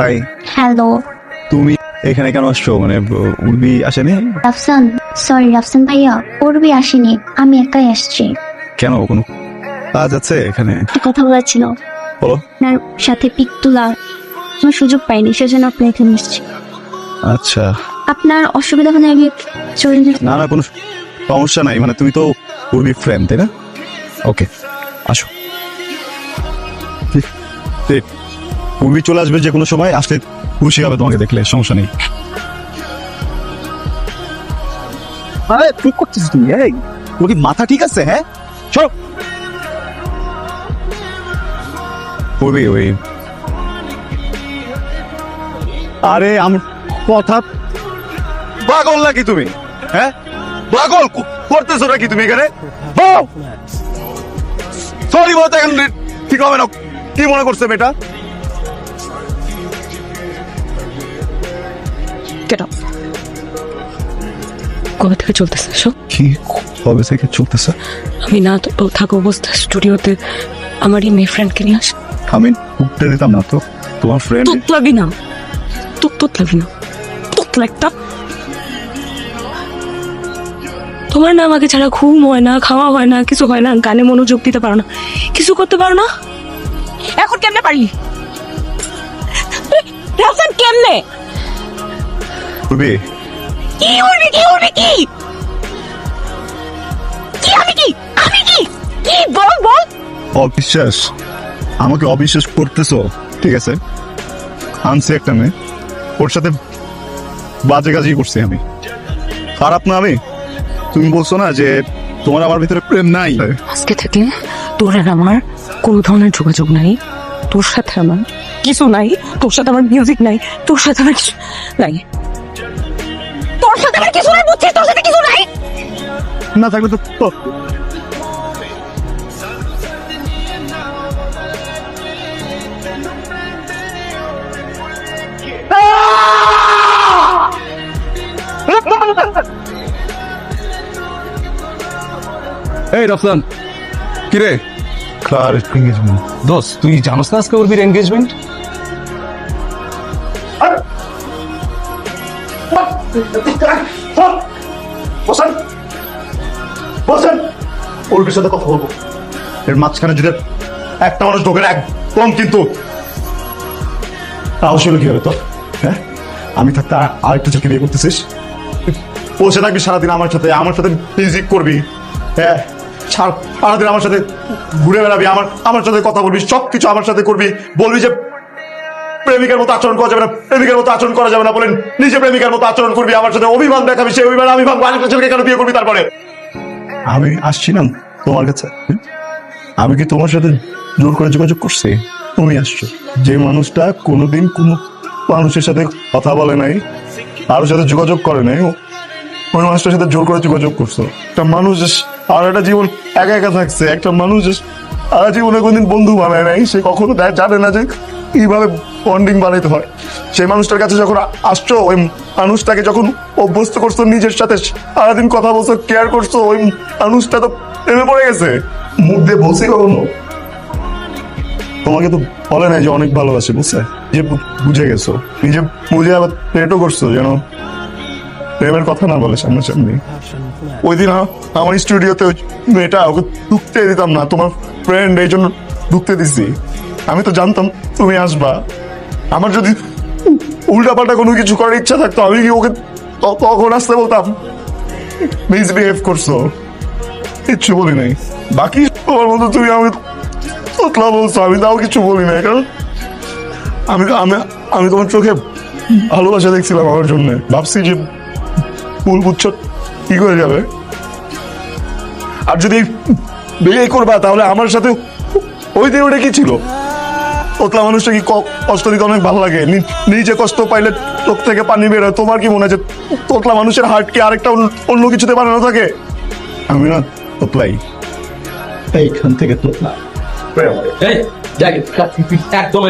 High, hello তুমি এখানে কেন আসছো? মানে উর্বি আসেনি? রাফসান, সরি রাফসান ভাইয়া, উর্বি আসেনি, আমি একাই আসছি। কেন, কোনো কাজ আছে এখানে? একটা কথা বলার ছিল, বলো। আপনার সাথে পিক তোলা আমার সুযোগ পাইনি, সেজন্য আপনি এখানে এসেছি। আচ্ছা, আপনার অসুবিধা হলে আমি চলে যেতে। না না, কোনো সমস্যা নাই। মানে তুমি তো উর্বি ফ্রেন্ড, তাই না? ওকে, আসো। ঠিক, উর্বি চলে আসবে যে কোনো সময়, আসলে খুশি হবে তোমাকে দেখলে, সমস্যা নেই। আরে কি করছিস তুমি? এই তোর কি মাথা ঠিক আছে? হ্যাঁ, চলো। উর্বি, ওই আরে আমার কথা, পাগল নাকি তুমি? হ্যাঁ, পাগল করতেছো নাকি তুমি এখানে? সরি বলতে এখন ঠিক হবে না। কি মনে করছে মেয়েটা? কবে থেকে চলতেছে এসব? কি কবে থেকে চলতেছে? আমি না থাকা অবস্থা স্টুডিওতে আমার এই মেয়ে ফ্রেন্ডকে নিয়ে আস। আমি উঠতে দিতাম না তো। তোমার ফ্রেন্ড তোত লাগবি না, তোত লাগবি না, তোত একটা। তোমার না আমাকে ছাড়া ঘুম হয় না, খাওয়া হয় না, কিছু হয় না, গানে মনোযোগ দিতে পারো না, কিছু করতে পারো না। এখন কেমনে পারি? রাফসান কেমনে? উর্বি, কি উড়বি, কি উড়বি, কি কি আমি কি আমি কি কি বল বল। অবিশ্বাস, আমাকে অবিশ্বাস করতেছো? ঠিক আছে, আনছি একটা মেয়ে, ওর সাথে বাজে কাজই করছি আমি। খারাপ না আমি? তুমি বলছো না যে তোমার আমার ভিতরে প্রেম নাই? আজকে থেকে তোর আর আমার কোনো ধরনের যোগাযোগ নাই। তোর সাথে আমার কিছু নাই, তোর সাথে আমার মিউজিক নাই, তোর সাথে আমার কিছু নাই, তোর সাথে আমার কিছু নাই, বুঝছিস? তোর সাথে কিছু নাই। না থাকলে তো এই রফসান, কিরে ক্লার এঙ্গেজমেন্ট। দোস্ত, তুই জানোস না আজকে উর্বির এনগেজমেন্ট? বসেন বসেন, উর্বির সাথে কথা বলবো। এর মাঝখানে যদি একটা মানুষ ঢোকে না একদম, কিন্তু তাও ছিল কি হবে তো? হ্যাঁ, আমি থাকতে আরেকটা ছেলেকে বিয়ে করতেছিস, বসে থাকবি সারাদিন আমার সাথে মিউজিক করবি, হ্যাঁ, সারাদিন আমার সাথে ঘুরে বেড়াবি, আমার সাথে কথা বলবি, সবকিছু আমার সাথে করবি, বলবি যে প্রেমিকার মতো আচরণ করা যাবে না, প্রেমিকার মতো আচরণ করা যাবে না, বলেন নিজে প্রেমিকার মতো আচরণ করবি, আমার সাথে অভিমান দেখাবি, সেই অভিমান আমি ভাঙবো, আরেকটা ছেলেকে কেন বিয়ে করবি? তারপরে আমি আসছিলাম তোমার কাছে, আমি কি তোমার সাথে জোর করে যোগাযোগ করছি? তুমি আসছো, যে মানুষটা কোনোদিন কোনো মানুষের সাথে কথা বলে নাই, কারোর সাথে যোগাযোগ করে নাই, ওই মানুষটার সাথে জোর করে যোগাযোগ করছো। একটা মানুষ আর একটা জীবন একা একা থাকছে, একটা মানুষ সারা জীবনে কোনদিন বন্ধু বানায় নাই, সে কখনো জানে না যে কিভাবে বন্ডিং বানাইতে হয়। সেই মানুষটার কাছে যখন আসছো, ওই মানুষটাকে যখন অভ্যস্ত করছো, নিজের সাথে সারাদিন কথা বলছো, কেয়ার করছো, ওই মানুষটা তো প্রেমে পড়ে গেছে। মুখ দিয়ে বলছি কখনো? তোমাকে তো বলে নাই যে অনেক ভালোবাসে, বুঝছে? যে বুঝে গেছো, নিজে বুঝে আবার পেটও করছো যেন প্রেমের কথা না বলে সামনাসামনি। ওই দিন আমার স্টুডিওতে মেয়েটা, ওকে ঢুকতে দিতাম না, তোমার ফ্রেন্ড, এই জন্য ঢুকতে দিছি। আমি তো জানতাম তুমি আসবা। আমার যদি উল্টাপাল্টা কোনো কিছু করার ইচ্ছা থাকতো, আমি কি ওকে তখন আসতে বলতাম? মিসবিহেভ করছো, কিচ্ছু বলি নাই। বাকি তোমার মতো তুমি আমাকে তোতলা বলছো, আমি তাও কিছু বলি নাই, কারণ আমি তোমার চোখে ভালোবাসা দেখছিলাম আমার জন্য। ভাবছি যে ফুল বুচ্ছ কি করে যাবে, আর যদি বিয়ে করবা তাহলে আমার সাথে ওই দিন ওটা কি ছিল? তোতলা মানুষটা কি কষ্ট দিতে অনেক ভালো লাগে, নিজে কষ্ট পাইলে চোখ থেকে পানি বের হয়। তোমার কি মনে হয় যে তোতলা মানুষের হার্ট কি আরেকটা অন্য কিছুতে বানানো থাকে? আমি না তোতলাই, এইখান থেকে তোতলা। একদম